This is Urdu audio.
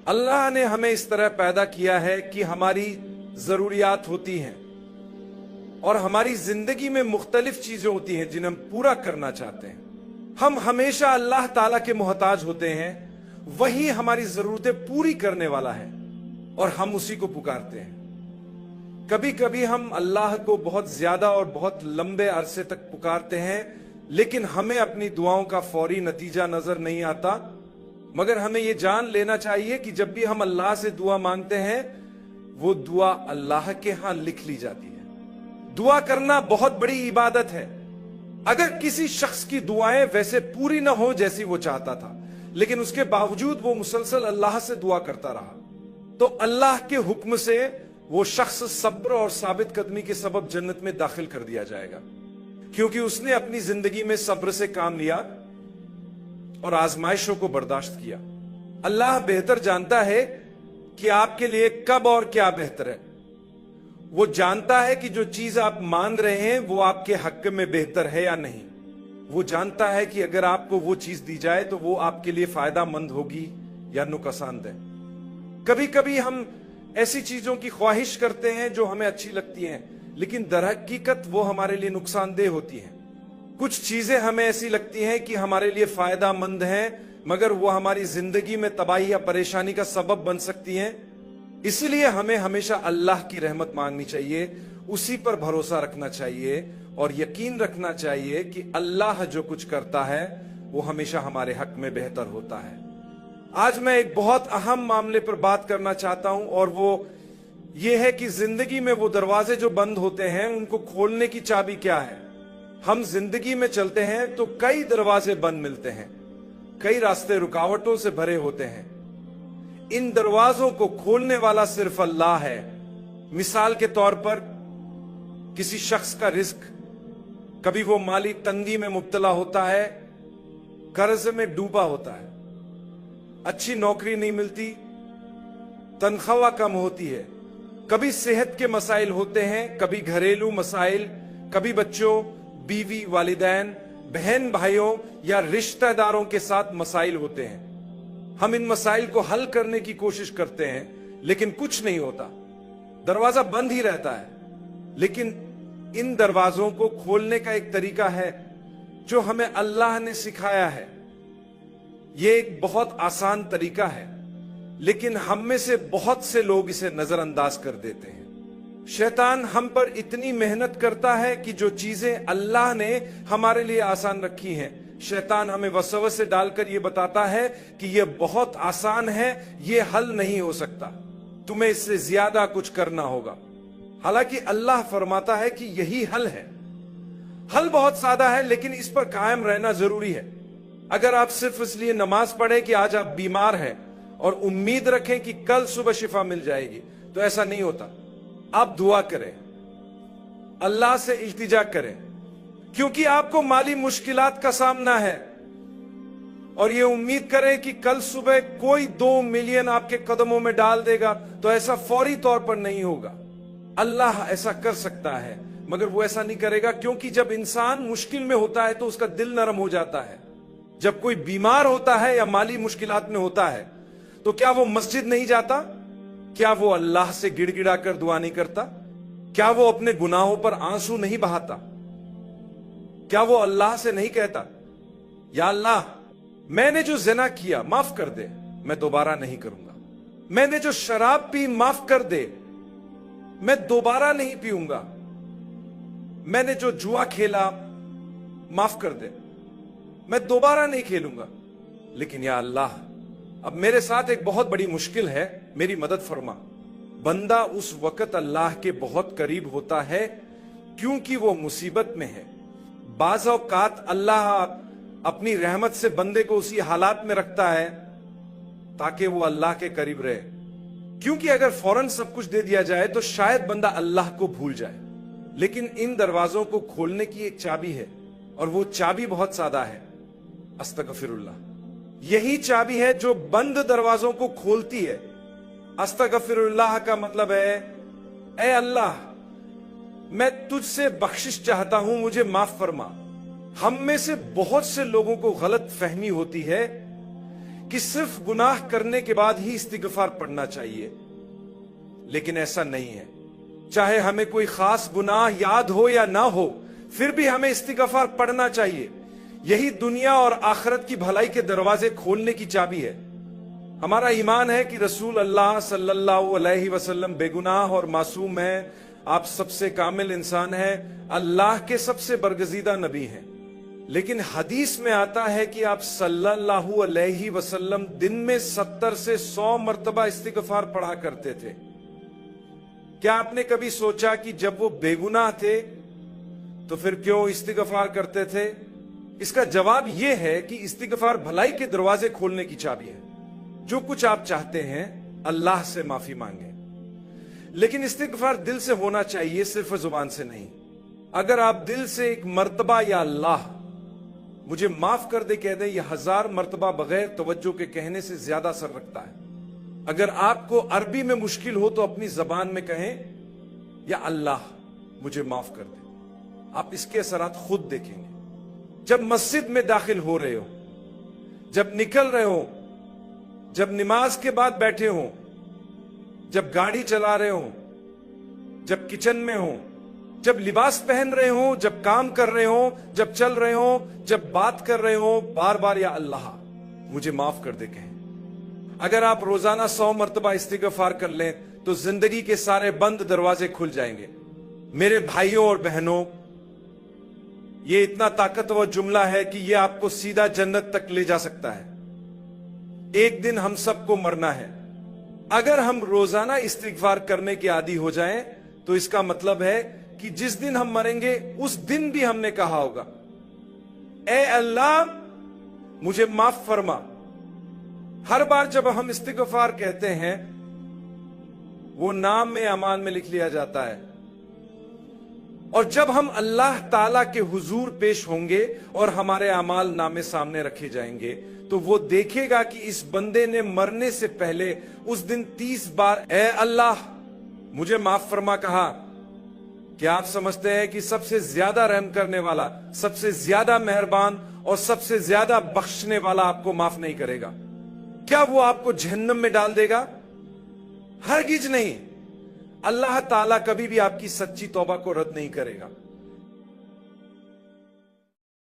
اللہ نے ہمیں اس طرح پیدا کیا ہے کہ ہماری ضروریات ہوتی ہیں اور ہماری زندگی میں مختلف چیزیں ہوتی ہیں جنہیں ہم پورا کرنا چاہتے ہیں. ہم ہمیشہ اللہ تعالیٰ کے محتاج ہوتے ہیں، وہی ہماری ضرورتیں پوری کرنے والا ہے اور ہم اسی کو پکارتے ہیں. کبھی کبھی ہم اللہ کو بہت زیادہ اور بہت لمبے عرصے تک پکارتے ہیں، لیکن ہمیں اپنی دعاؤں کا فوری نتیجہ نظر نہیں آتا. مگر ہمیں یہ جان لینا چاہیے کہ جب بھی ہم اللہ سے دعا مانگتے ہیں وہ دعا اللہ کے ہاں لکھ لی جاتی ہے. دعا کرنا بہت بڑی عبادت ہے. اگر کسی شخص کی دعائیں ویسے پوری نہ ہو جیسی وہ چاہتا تھا، لیکن اس کے باوجود وہ مسلسل اللہ سے دعا کرتا رہا، تو اللہ کے حکم سے وہ شخص صبر اور ثابت قدمی کے سبب جنت میں داخل کر دیا جائے گا، کیونکہ اس نے اپنی زندگی میں صبر سے کام لیا اور آزمائشوں کو برداشت کیا. اللہ بہتر جانتا ہے کہ آپ کے لیے کب اور کیا بہتر ہے. وہ جانتا ہے کہ جو چیز آپ مان رہے ہیں وہ آپ کے حق میں بہتر ہے یا نہیں. وہ جانتا ہے کہ اگر آپ کو وہ چیز دی جائے تو وہ آپ کے لیے فائدہ مند ہوگی یا نقصان دہ. کبھی کبھی ہم ایسی چیزوں کی خواہش کرتے ہیں جو ہمیں اچھی لگتی ہیں، لیکن در حقیقت وہ ہمارے لیے نقصان دہ ہوتی ہیں. کچھ چیزیں ہمیں ایسی لگتی ہیں کہ ہمارے لیے فائدہ مند ہیں، مگر وہ ہماری زندگی میں تباہی یا پریشانی کا سبب بن سکتی ہیں. اس لیے ہمیں ہمیشہ اللہ کی رحمت مانگنی چاہیے، اسی پر بھروسہ رکھنا چاہیے اور یقین رکھنا چاہیے کہ اللہ جو کچھ کرتا ہے وہ ہمیشہ ہمارے حق میں بہتر ہوتا ہے. آج میں ایک بہت اہم معاملے پر بات کرنا چاہتا ہوں، اور وہ یہ ہے کہ زندگی میں وہ دروازے جو بند ہوتے ہیں ان کو کھولنے کی چابی کیا ہے. ہم زندگی میں چلتے ہیں تو کئی دروازے بند ملتے ہیں، کئی راستے رکاوٹوں سے بھرے ہوتے ہیں. ان دروازوں کو کھولنے والا صرف اللہ ہے. مثال کے طور پر کسی شخص کا رزق، کبھی وہ مالی تنگی میں مبتلا ہوتا ہے، قرض میں ڈوبا ہوتا ہے، اچھی نوکری نہیں ملتی، تنخواہ کم ہوتی ہے، کبھی صحت کے مسائل ہوتے ہیں، کبھی گھریلو مسائل، کبھی بچوں، بیوی، والدین، بہن بھائیوں یا رشتہ داروں کے ساتھ مسائل ہوتے ہیں. ہم ان مسائل کو حل کرنے کی کوشش کرتے ہیں لیکن کچھ نہیں ہوتا، دروازہ بند ہی رہتا ہے. لیکن ان دروازوں کو کھولنے کا ایک طریقہ ہے جو ہمیں اللہ نے سکھایا ہے. یہ ایک بہت آسان طریقہ ہے، لیکن ہم میں سے بہت سے لوگ اسے نظر انداز کر دیتے ہیں. شیطان ہم پر اتنی محنت کرتا ہے کہ جو چیزیں اللہ نے ہمارے لیے آسان رکھی ہیں، شیطان ہمیں وسوسے ڈال کر یہ بتاتا ہے کہ یہ بہت آسان ہے، یہ حل نہیں ہو سکتا، تمہیں اس سے زیادہ کچھ کرنا ہوگا. حالانکہ اللہ فرماتا ہے کہ یہی حل ہے. حل بہت سادہ ہے، لیکن اس پر قائم رہنا ضروری ہے. اگر آپ صرف اس لیے نماز پڑھیں کہ آج آپ بیمار ہیں اور امید رکھیں کہ کل صبح شفا مل جائے گی، تو ایسا نہیں ہوتا. آپ دعا کریں، اللہ سے التجا کریں، کیونکہ آپ کو مالی مشکلات کا سامنا ہے، اور یہ امید کریں کہ کل صبح کوئی 2 ملین آپ کے قدموں میں ڈال دے گا، تو ایسا فوری طور پر نہیں ہوگا. اللہ ایسا کر سکتا ہے، مگر وہ ایسا نہیں کرے گا، کیونکہ جب انسان مشکل میں ہوتا ہے تو اس کا دل نرم ہو جاتا ہے. جب کوئی بیمار ہوتا ہے یا مالی مشکلات میں ہوتا ہے تو کیا وہ مسجد نہیں جاتا؟ کیا وہ اللہ سے گڑ گڑا کر دعا نہیں کرتا؟ کیا وہ اپنے گناہوں پر آنسو نہیں بہاتا؟ کیا وہ اللہ سے نہیں کہتا یا اللہ میں نے جو زنا کیا معاف کر دے، میں دوبارہ نہیں کروں گا. میں نے جو شراب پی معاف کر دے، میں دوبارہ نہیں پیوں گا. میں نے جو جوا کھیلا معاف کر دے، میں دوبارہ نہیں کھیلوں گا. لیکن یا اللہ اب میرے ساتھ ایک بہت بڑی مشکل ہے، میری مدد فرما. بندہ اس وقت اللہ کے بہت قریب ہوتا ہے کیونکہ وہ مصیبت میں ہے. بعض اوقات اللہ اپنی رحمت سے بندے کو اسی حالات میں رکھتا ہے تاکہ وہ اللہ کے قریب رہے، کیونکہ اگر فوراً سب کچھ دے دیا جائے تو شاید بندہ اللہ کو بھول جائے. لیکن ان دروازوں کو کھولنے کی ایک چابی ہے، اور وہ چابی بہت سادہ ہے، استغفر اللہ. یہی چابی ہے جو بند دروازوں کو کھولتی ہے. استغفر اللہ کا مطلب ہے اے اللہ میں تجھ سے بخشش چاہتا ہوں، مجھے معاف فرما. ہم میں سے بہت سے لوگوں کو غلط فہمی ہوتی ہے کہ صرف گناہ کرنے کے بعد ہی استغفار پڑھنا چاہیے، لیکن ایسا نہیں ہے۔ چاہے ہمیں کوئی خاص گناہ یاد ہو یا نہ ہو، پھر بھی ہمیں استغفار پڑھنا چاہیے۔ یہی دنیا اور آخرت کی بھلائی کے دروازے کھولنے کی چابی ہے۔ ہمارا ایمان ہے کہ رسول اللہ صلی اللہ علیہ وسلم بے گناہ اور معصوم ہیں، آپ سب سے کامل انسان ہیں، اللہ کے سب سے برگزیدہ نبی ہیں۔ لیکن حدیث میں آتا ہے کہ آپ صلی اللہ علیہ وسلم دن میں 70 سے 100 مرتبہ استغفار پڑھا کرتے تھے۔ کیا آپ نے کبھی سوچا کہ جب وہ بے گناہ تھے تو پھر کیوں استغفار کرتے تھے؟ اس کا جواب یہ ہے کہ استغفار بھلائی کے دروازے کھولنے کی چابی ہے۔ جو کچھ آپ چاہتے ہیں اللہ سے معافی مانگیں، لیکن استغفار دل سے ہونا چاہیے، صرف زبان سے نہیں۔ اگر آپ دل سے ایک مرتبہ یا اللہ مجھے معاف کر دے کہہ دیں، یہ 1000 مرتبہ بغیر توجہ کے کہنے سے زیادہ اثر رکھتا ہے۔ اگر آپ کو عربی میں مشکل ہو تو اپنی زبان میں کہیں یا اللہ مجھے معاف کر دے، آپ اس کے اثرات خود دیکھیں گے۔ جب مسجد میں داخل ہو رہے ہو، جب نکل رہے ہو، جب نماز کے بعد بیٹھے ہوں، جب گاڑی چلا رہے ہوں، جب کچن میں ہوں، جب لباس پہن رہے ہوں، جب کام کر رہے ہوں، جب چل رہے ہوں، جب بات کر رہے ہوں، بار بار یا اللہ مجھے معاف کر دے کہیں۔ اگر آپ روزانہ 100 مرتبہ استغفار کر لیں تو زندگی کے سارے بند دروازے کھل جائیں گے۔ میرے بھائیوں اور بہنوں، یہ اتنا طاقتور جملہ ہے کہ یہ آپ کو سیدھا جنت تک لے جا سکتا ہے۔ ایک دن ہم سب کو مرنا ہے۔ اگر ہم روزانہ استغفار کرنے کے عادی ہو جائیں تو اس کا مطلب ہے کہ جس دن ہم مریں گے اس دن بھی ہم نے کہا ہوگا، اے اللہ مجھے معاف فرما۔ ہر بار جب ہم استغفار کہتے ہیں وہ نام میں اعمال میں لکھ لیا جاتا ہے، اور جب ہم اللہ تعالیٰ کے حضور پیش ہوں گے اور ہمارے اعمال نامے سامنے رکھے جائیں گے تو وہ دیکھے گا کہ اس بندے نے مرنے سے پہلے اس دن 30 بار اے اللہ مجھے معاف فرما کہا۔ کیا آپ سمجھتے ہیں کہ سب سے زیادہ رحم کرنے والا، سب سے زیادہ مہربان اور سب سے زیادہ بخشنے والا آپ کو معاف نہیں کرے گا؟ کیا وہ آپ کو جہنم میں ڈال دے گا؟ ہرگز نہیں۔ اللہ تعالیٰ کبھی بھی آپ کی سچی توبہ کو رد نہیں کرے گا۔